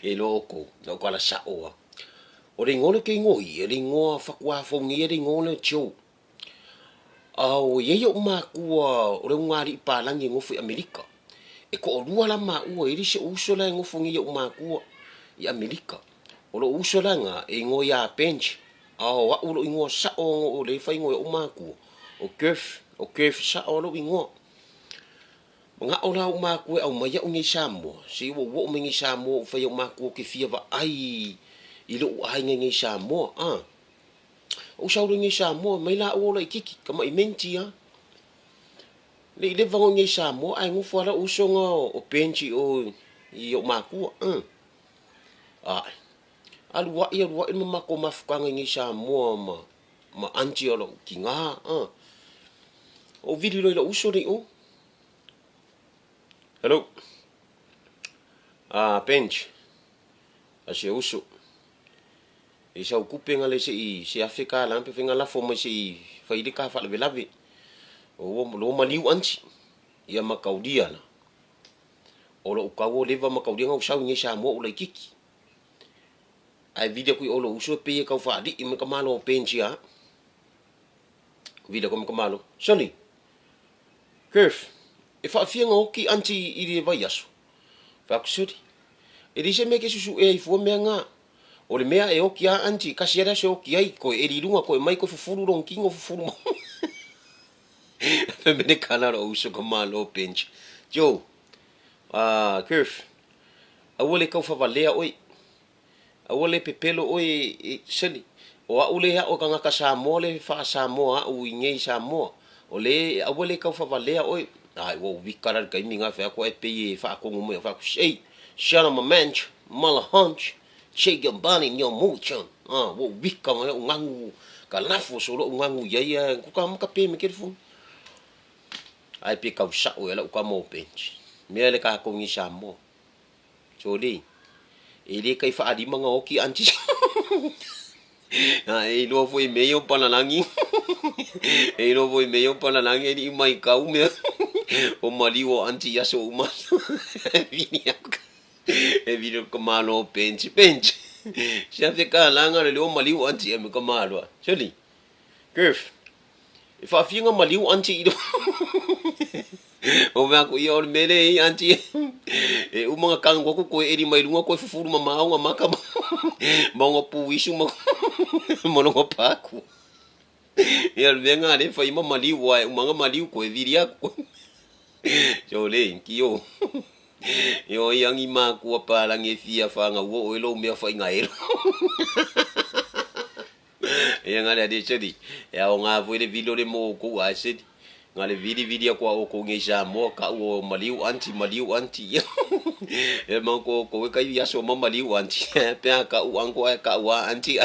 e loko no kala sa o o le ngole ke ngoi e le ngoa fakwa fongi e le ngole Joe au ye yo ma kua o le ngari palangi ngofu Amerika e ko rua la ma u e rise uso la ngofu ngi yo ma kua i Amerika o lo uso la nga e ngo ya bench au wa ulo ngo sa o le fai ngo yo ma kua o Kerfff sa o lo ngo nga ola o ma kua au mai o ngi samo si wo ngi samo fai o ma kua ke fia va ai i lo ai ngi samo o sa ro ngi samo mai la o la kiki kama i menti le vango ngi samo ai ngu fala uso nga o benchi o i o ma kua alu wa ia ma ko mafukanga ngi samo ma aunty o lo kinga o video lo uso ri o hello bench asia uso e sa okupe nga le se Afrika la pe finga la fo mo se fai de ka fa le lave o lo maliu aunty ia makaudia na o lo ka wo leva makaudia nga usau ngi sa mo o le kiki ai video ku o lo uso pe ka fa di me ka malo bench ya video ko malo soli Kerfff e faafia nga ki aunty i le vai aso fa kusuri e rise me ke susu e fo me nga o le mea e oki a aunty kasi era se oki ai ko e rirunga ko e mai ko fufuru ron kingo fufuru pe me kana ro uso ko malo bench Joe Kerfff awole ka fa valea oi awole pepelo oi seli o ule ya o kanga ka sa mole fa sa mo u ngei sa mo o le awole ka fa valea oi ai wo vikara ka minga fa ko e pe fa ko mo fa ko sei shana ma manch mala hunch che gambani nyo mucho wo vika ma ngangu ka lafu so lo ngangu ya ku ka pe me ke fu ai pe ka sa o la ka mo bench me le ka ko ngi sa mo jodi ele kai fa adi manga oki anti e lo foi meio pana langi e lo foi meio pana langi ni mai ka u me o mali o anti ya so uma vini e vino ko malo bench se fica langa le o mali o anti me ko malo joli Kerfff e fa finga mali o anti do o va ko yo mele anti e o mga kang ko e di mai lunga ko fufuru mama nga maka mga puisu mo no pa ko e al venga le fa ima mali wa mga mali ko e viria ko jole kio yo yang ima ko pa lang e fia fa nga wo lo me fa nga ero e nga le de chedi e o nga vo le video le mo ko wa sedi nga le video kwa o ko ngeja mo ka o maliu anti e man ko ka ya so maliu anti pe ka u an ko ka wa anti